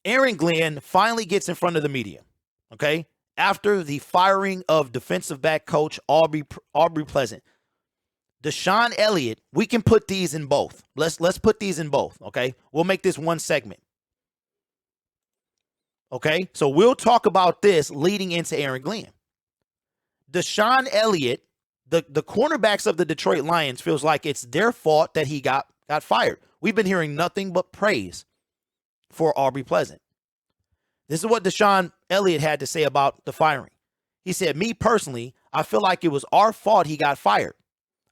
Aaron Glenn finally gets in front of the media, okay? After the firing of defensive back coach Aubrey Pleasant. Deshaun Elliott, we can put these in both. Let's put these in both, okay? We'll make this one segment. Okay? So we'll talk about this leading into Aaron Glenn. Deshaun Elliott, the cornerbacks of the Detroit Lions feels like it's their fault that he got fired. We've been hearing nothing but praise for Aubrey Pleasant. This is what Deshaun Elliott had to say about the firing. He said, me personally, I feel like it was our fault he got fired.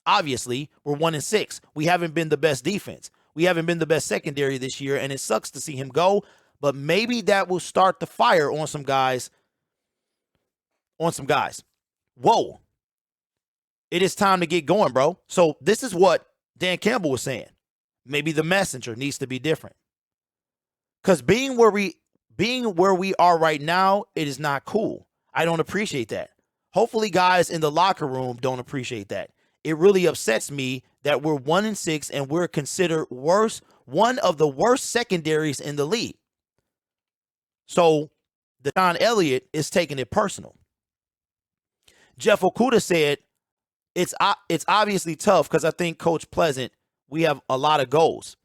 Obviously, we're 1-6. We haven't been the best defense. We haven't been the best secondary this year, and it sucks to see him go, but maybe that will start the fire on some guys. Whoa. It is time to get going, bro. So this is what Dan Campbell was saying. Maybe the messenger needs to be different. Because being where we are right now, it is not cool. I don't appreciate that. Hopefully guys in the locker room don't appreciate that. It really upsets me that we're 1-6 and we're considered one of the worst secondaries in the league. So Deshaun Elliott is taking it personal. Jeff Okudah said, it's obviously tough because I think Coach Pleasant, we have a lot of goals.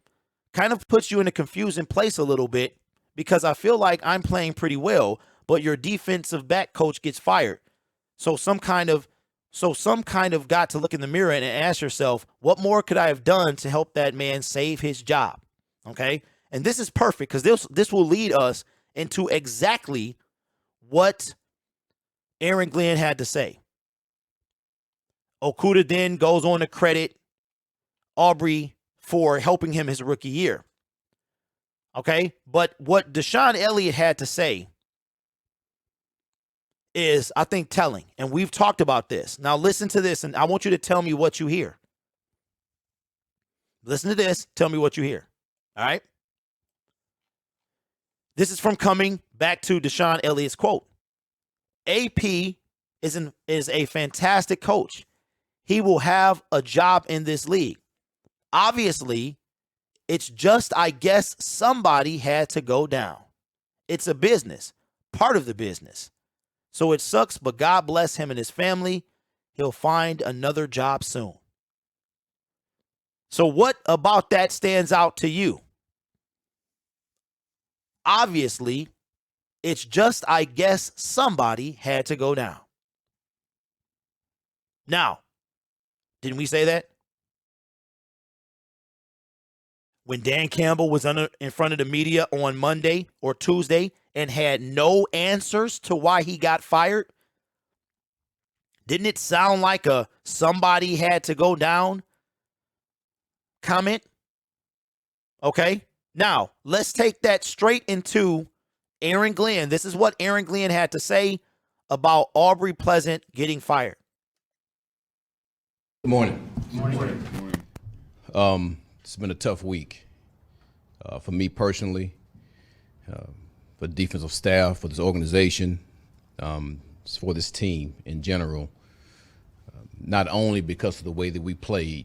Kind of puts you in a confusing place a little bit because I feel like I'm playing pretty well, but your defensive back coach gets fired. So some kind of got to look in the mirror and ask yourself, what more could I have done to help that man save his job? Okay? And this is perfect because this will lead us into exactly what Aaron Glenn had to say. Okudah then goes on to credit Aubrey for helping him his rookie year. Okay? But what Deshaun Elliott had to say is, I think, telling. And we've talked about this. Now listen to this, and I want you to tell me what you hear. Listen to this. Tell me what you hear. All right? This is from coming back to Deshaun Elliott's quote. AP is a fantastic coach. He will have a job in this league. Obviously, it's just, I guess, somebody had to go down. It's a business, part of the business. So it sucks, but God bless him and his family. He'll find another job soon. So what about that stands out to you? Obviously, it's just, I guess, somebody had to go down. Now, didn't we say that? When Dan Campbell was in front of the media on Monday or Tuesday and had no answers to why he got fired, didn't it sound like a somebody had to go down comment? Okay, now let's take that straight into Aaron Glenn. This is what Aaron Glenn had to say about Aubrey Pleasant getting fired. Good morning. Good morning. It's been a tough week for me personally, for the defensive staff, for this organization, for this team in general. Not only because of the way that we played,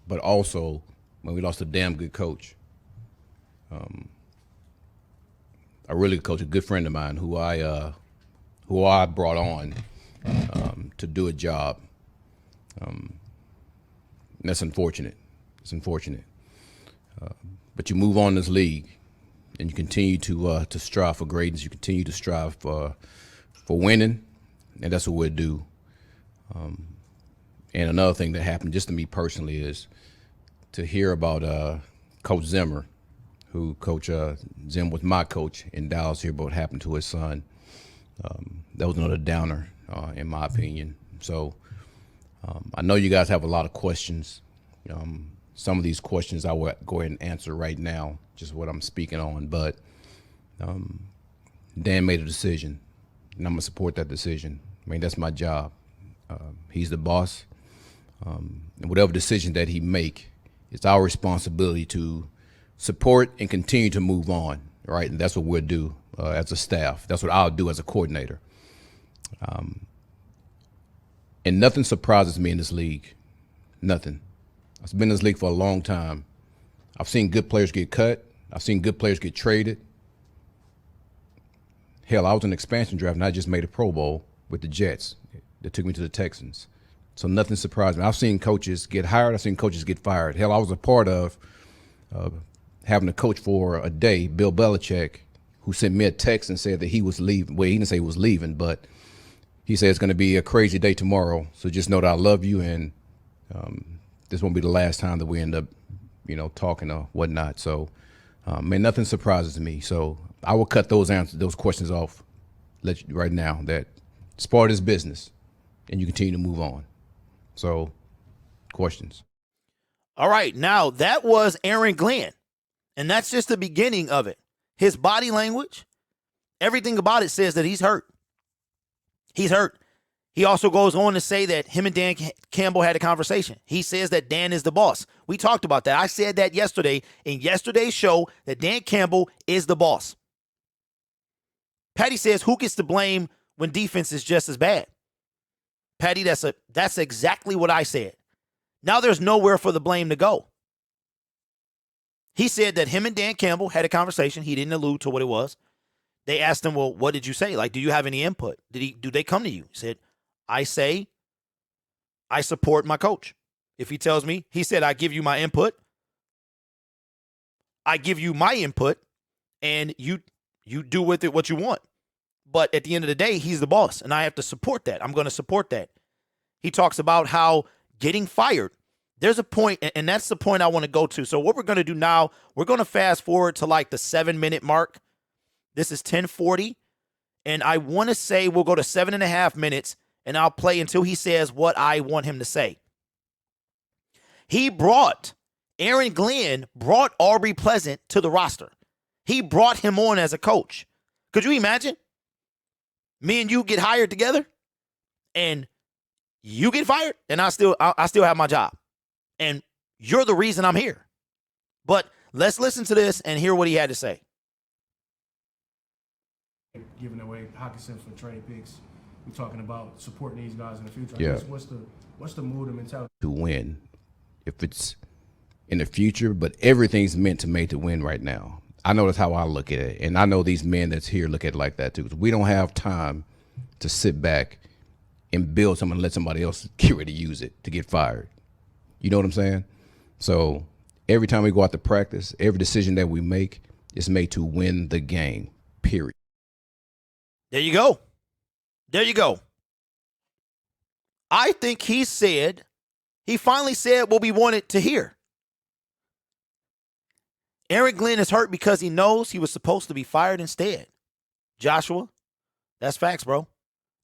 but also when we lost a damn good coach. A really good coach, a good friend of mine who I brought on to do a job. And that's unfortunate. It's unfortunate. But you move on in this league, and you continue to strive for greatness. You continue to strive for winning, and that's what we'll do. And another thing that happened just to me personally is to hear about Coach Zimmer, who Coach Zim was my coach in Dallas, hear about what happened to his son. That was another downer, in my opinion. So I know you guys have a lot of questions. Some of these questions I will go ahead and answer right now, just what I'm speaking on. But Dan made a decision, and I'm going to support that decision. I mean, that's my job. He's the boss. And whatever decision that he make, it's our responsibility to support and continue to move on, right? And that's what we'll do as a staff. That's what I'll do as a coordinator. And nothing surprises me in this league. Nothing. I've been in this league for a long time. I've seen good players get cut. I've seen good players get traded. Hell, I was in an expansion draft and I just made a Pro Bowl with the Jets. That took me to the Texans. So nothing surprised me. I've seen coaches get hired. I've seen coaches get fired. Hell, I was a part of having a coach for a day, Bill Belichick, who sent me a text and said that he was leaving. Well, he didn't say he was leaving, but he said it's going to be a crazy day tomorrow. So just know that I love you, and this won't be the last time that we end up, talking or whatnot. So, man, nothing surprises me. So I will cut those questions off right now. That it's part of this business, and you continue to move on. So, questions. All right. Now, that was Aaron Glenn, and that's just the beginning of it. His body language, everything about it says that he's hurt. He's hurt. He also goes on to say that him and Dan Campbell had a conversation. He says that Dan is the boss. We talked about that. I said that yesterday in yesterday's show that Dan Campbell is the boss. Patty says, who gets to blame when defense is just as bad? Patty, that's exactly what I said. Now there's nowhere for the blame to go. He said that him and Dan Campbell had a conversation. He didn't allude to what it was. They asked him, well, what did you say? Like, do you have any input? Do they come to you? He said, I support my coach. If he tells me, he said, I give you my input. I give you my input, and you do with it what you want. But at the end of the day, he's the boss, and I have to support that. I'm going to support that. He talks about how getting fired, there's a point, and that's the point I want to go to. So what we're going to do now, we're going to fast forward to like the 7-minute mark. This is 10:40, and I want to say we'll go to 7.5 minutes, and I'll play until he says what I want him to say. Aaron Glenn brought Aubrey Pleasant to the roster. He brought him on as a coach. Could you imagine? Me and you get hired together, and you get fired, and I still have my job. And you're the reason I'm here. But let's listen to this and hear what he had to say. Giving away hockey sims for trade picks. We're talking about supporting these guys in the future. Yeah. I guess what's the mood and mentality To win, if it's in the future, but everything's meant to make to win right now. I know that's how I look at it, and I know these men that's here look at it like that too. We don't have time to sit back and build something and let somebody else get ready to use it to get fired. You know what I'm saying? So every time we go out to practice, every decision that we make is made to win the game, period. There you go. There you go. I think he finally said what we wanted to hear. Aaron Glenn is hurt because he knows he was supposed to be fired instead. Joshua, that's facts, bro.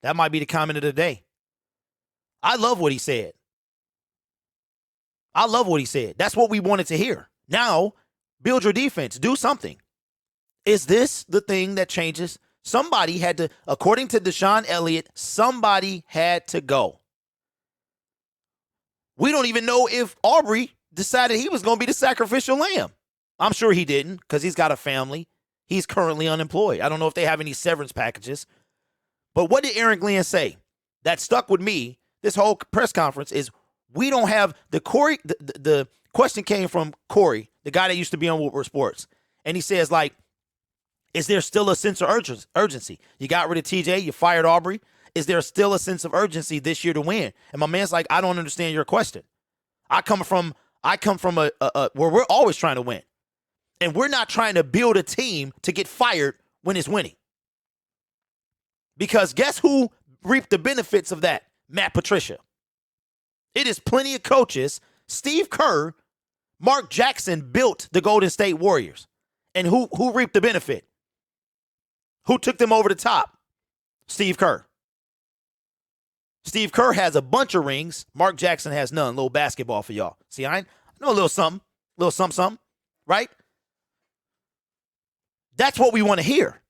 That might be the comment of the day. I love what he said. That's what we wanted to hear. Now, build your defense. Do something. Is this the thing that changes? Somebody had to, according to Deshaun Elliott, somebody had to go. We don't even know if Aubrey decided he was going to be the sacrificial lamb. I'm sure he didn't because he's got a family. He's currently unemployed. I don't know if they have any severance packages. But what did Aaron Glenn say? That stuck with me this whole press conference is we don't have the Corey. The question came from Corey, the guy that used to be on Woodward Sports. And he says, like, is there still a sense of urgency? You got rid of TJ. You fired Aubrey. Is there still a sense of urgency this year to win? And my man's like, I don't understand your question. I come from a where we're always trying to win. And we're not trying to build a team to get fired when it's winning. Because guess who reaped the benefits of that? Matt Patricia. It is plenty of coaches. Steve Kerr, Mark Jackson built the Golden State Warriors. And who reaped the benefit? Who took them over the top? Steve Kerr. Steve Kerr has a bunch of rings. Mark Jackson has none. Little basketball for y'all. See, I know a little something, right? That's what we want to hear.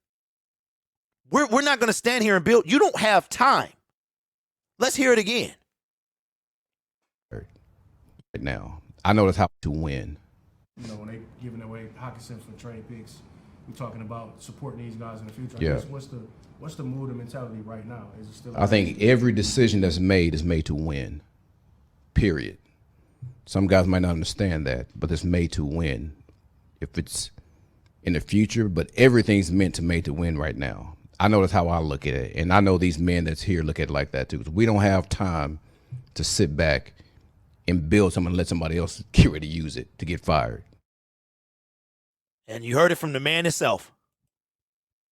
We're not going to stand here and build. You don't have time. Let's hear it again. Right now, I know that's how to win. You know, when they giving away hockey sims for trade picks, we're talking about supporting these guys in the future. Yeah. I guess what's the mood and mentality right now? Is it still? I think every decision that's made is made to win, period. Some guys might not understand that, but it's made to win. If it's in the future, but everything's meant to make to win right now. I know that's how I look at it, and I know these men that's here look at it like that too. We don't have time to sit back and build something and let somebody else get ready to use it to get fired. And you heard it from the man himself.